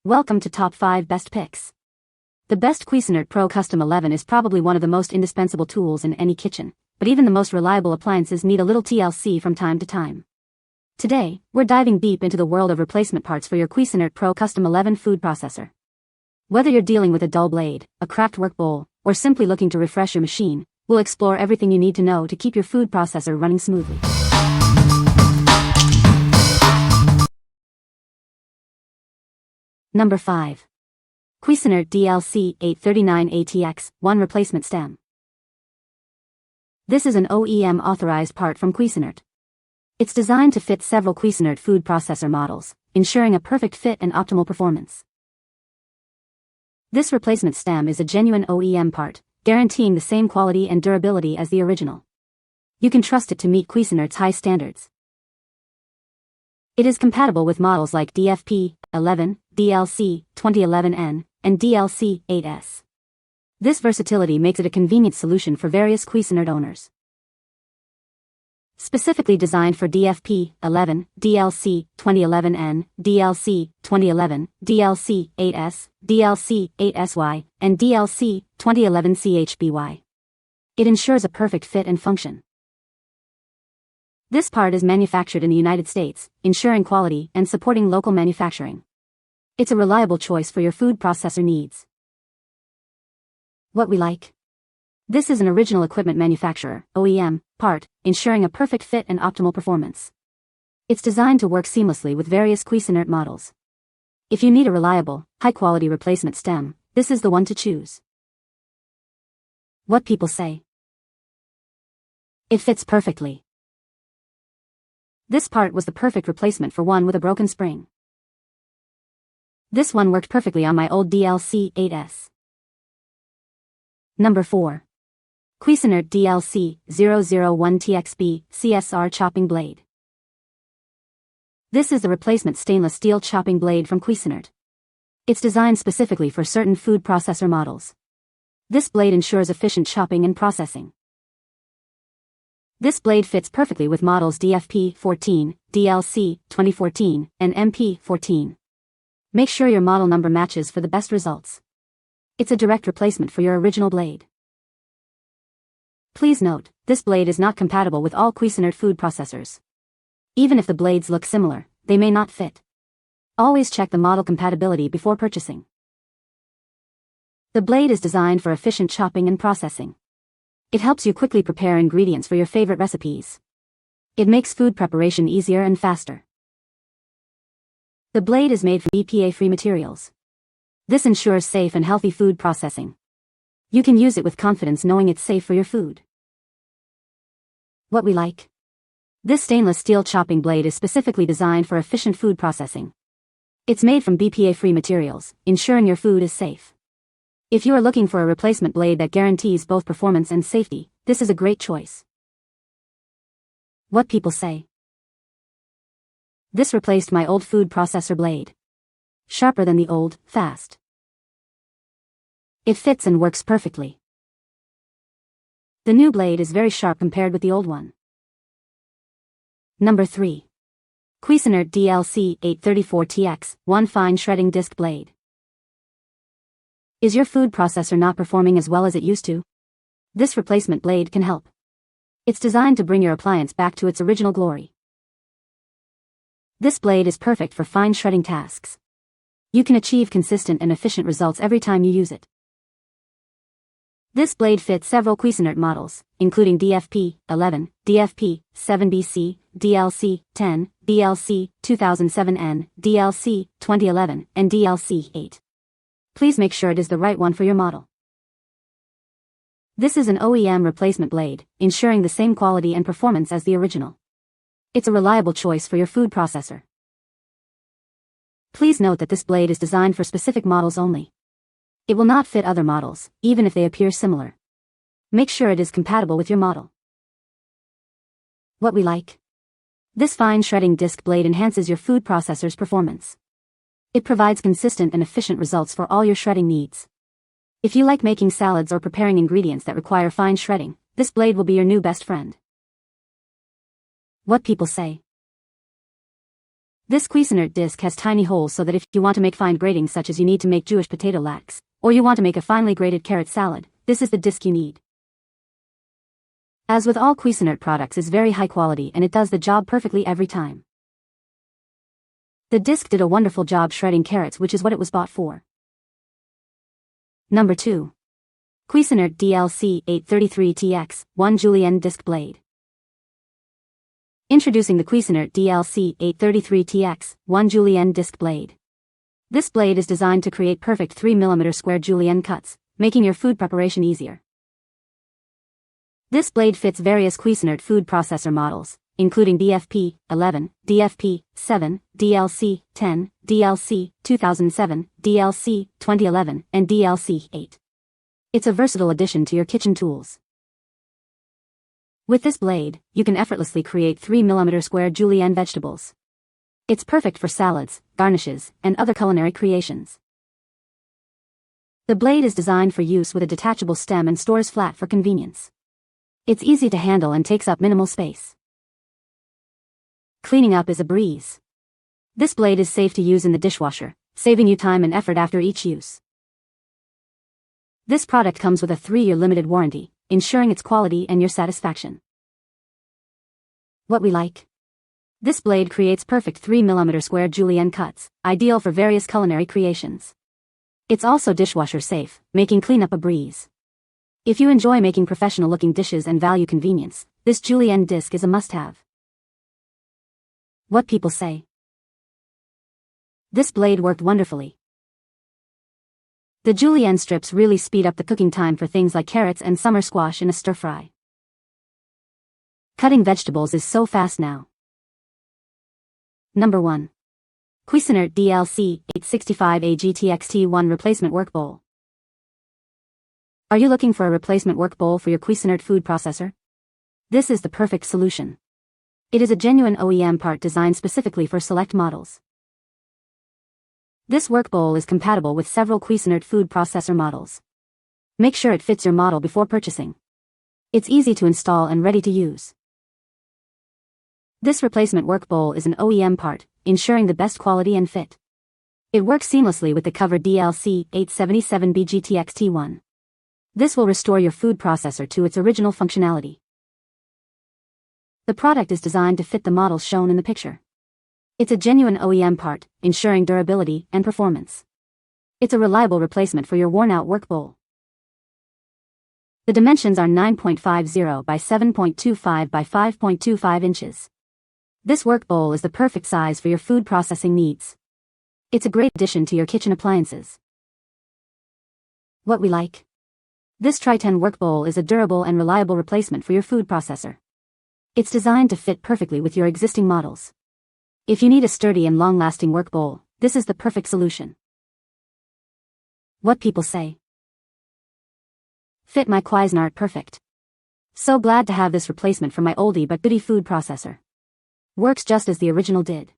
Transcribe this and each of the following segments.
Welcome to Top 5 Best Picks. The best Cuisinart Pro Custom 11 is probably one of the most indispensable tools in any kitchen, but even the most reliable appliances need a little TLC from time to time. Today, we're diving deep into the world of replacement parts for your Cuisinart Pro Custom 11 food processor. Whether you're dealing with a dull blade, a cracked work bowl, or simply looking to refresh your machine, we'll explore everything you need to know to keep your food processor running smoothly. Number 5. Cuisinart DLC 839 ATX 1 Replacement Stem. This is an OEM authorized part from Cuisinart. It's designed to fit several Cuisinart food processor models, ensuring a perfect fit and optimal performance. This replacement stem is a genuine OEM part, guaranteeing the same quality and durability as the original. You can trust it to meet Cuisinart's high standards. It is compatible with models like DFP 11, DLC 2011N, and DLC 8S. This versatility makes it a convenient solution for various Cuisinart owners. Specifically designed for DFP 11, DLC 2011N, DLC 2011, DLC 8S, DLC 8SY, and DLC 2011 CHBY. It ensures a perfect fit and function. This part is manufactured in the United States, ensuring quality and supporting local manufacturing. It's a reliable choice for your food processor needs. What we like? This is an original equipment manufacturer, OEM, part, ensuring a perfect fit and optimal performance. It's designed to work seamlessly with various Cuisinart models. If you need a reliable, high-quality replacement stem, this is the one to choose. What people say? It fits perfectly. This part was the perfect replacement for one with a broken spring. This one worked perfectly on my old DLC 8S. Number 4. Cuisinart DLC 001 TXB CSR Chopping Blade. This is the replacement stainless steel chopping blade from Cuisinart. It's designed specifically for certain food processor models. This blade ensures efficient chopping and processing. This blade fits perfectly with models DFP 14, DLC 2014, and MP 14. Make sure your model number matches for the best results. It's a direct replacement for your original blade. Please note, this blade is not compatible with all Cuisinart food processors. Even if the blades look similar, they may not fit. Always check the model compatibility before purchasing. The blade is designed for efficient chopping and processing. It helps you quickly prepare ingredients for your favorite recipes. It makes food preparation easier and faster. The blade is made from BPA-free materials. This ensures safe and healthy food processing. You can use it with confidence knowing it's safe for your food. What we like? This stainless steel chopping blade is specifically designed for efficient food processing. It's made from BPA-free materials, ensuring your food is safe. If you are looking for a replacement blade that guarantees both performance and safety, this is a great choice. What people say? This replaced my old food processor blade. Sharper than the old, fast. It fits and works perfectly. The new blade is very sharp compared with the old one. Number 3. Cuisinart DLC 834 TX 1 Fine Shredding Disc Blade. Is your food processor not performing as well as it used to? This replacement blade can help. It's designed to bring your appliance back to its original glory. This blade is perfect for fine shredding tasks. You can achieve consistent and efficient results every time you use it. This blade fits several Cuisinart models, including DFP 11, DFP 7BC, DLC 10, DLC 2007N, DLC 2011, and DLC 8. Please make sure it is the right one for your model. This is an OEM replacement blade, ensuring the same quality and performance as the original. It's a reliable choice for your food processor. Please note that this blade is designed for specific models only. It will not fit other models, even if they appear similar. Make sure it is compatible with your model. What we like? This fine shredding disc blade enhances your food processor's performance. It provides consistent and efficient results for all your shredding needs. If you like making salads or preparing ingredients that require fine shredding, this blade will be your new best friend. What people say? This Cuisinart disc has tiny holes so that if you want to make fine gratings such as you need to make Jewish potato latkes, or you want to make a finely grated carrot salad, this is the disc you need. As with all Cuisinart products, is very high quality and it does the job perfectly every time. The disc did a wonderful job shredding carrots, which is what it was bought for. Number 2. Cuisinart DLC 833TX 1 Julienne disc blade. Introducing the Cuisinart DLC 833TX 1 Julienne disc blade. This blade is designed to create perfect 3mm square Julienne cuts, making your food preparation easier. This blade fits various Cuisinart food processor models, including DFP 11, DFP 7, DLC 10, DLC 2007, DLC 2011, and DLC 8. It's a versatile addition to your kitchen tools. With this blade, you can effortlessly create 3mm square Julienne vegetables. It's perfect for salads, garnishes, and other culinary creations. The blade is designed for use with a detachable stem and stores flat for convenience. It's easy to handle and takes up minimal space. Cleaning up is a breeze. This blade is safe to use in the dishwasher, saving you time and effort after each use. This product comes with a 3-year limited warranty, ensuring its quality and your satisfaction. What we like. This blade creates perfect 3mm square Julienne cuts, ideal for various culinary creations. It's also dishwasher safe, making cleanup a breeze. If you enjoy making professional-looking dishes and value convenience, this Julienne disc is a must-have. What people say. This blade worked wonderfully. The Julienne strips really speed up the cooking time for things like carrots and summer squash in a stir-fry. Cutting vegetables is so fast now. Number 1. Cuisinart DLC 865AG TXT1 Replacement Work Bowl. Are you looking for a replacement work bowl for your Cuisinart food processor? This is the perfect solution. It is a genuine OEM part designed specifically for select models. This work bowl is compatible with several Cuisinart food processor models. Make sure it fits your model before purchasing. It's easy to install and ready to use. This replacement work bowl is an OEM part, ensuring the best quality and fit. It works seamlessly with the covered DLC 877BG TXT1. This will restore your food processor to its original functionality. The product is designed to fit the models shown in the picture. It's a genuine OEM part, ensuring durability and performance. It's a reliable replacement for your worn-out work bowl. The dimensions are 9.50 by 7.25 by 5.25 inches. This work bowl is the perfect size for your food processing needs. It's a great addition to your kitchen appliances. What we like. This Tri-10 work bowl is a durable and reliable replacement for your food processor. It's designed to fit perfectly with your existing models. If you need a sturdy and long-lasting work bowl, this is the perfect solution. What people say. Fit my Cuisinart perfect. So glad to have this replacement for my oldie but goodie food processor. Works just as the original did.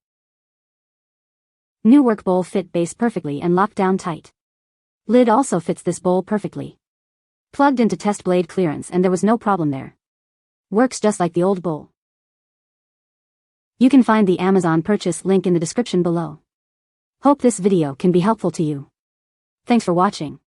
New work bowl fit base perfectly and locked down tight. Lid also fits this bowl perfectly. Plugged into test blade clearance and there was no problem there. Works just like the old bowl. You can find the Amazon purchase link in the description below. Hope this video can be helpful to you. Thanks for watching.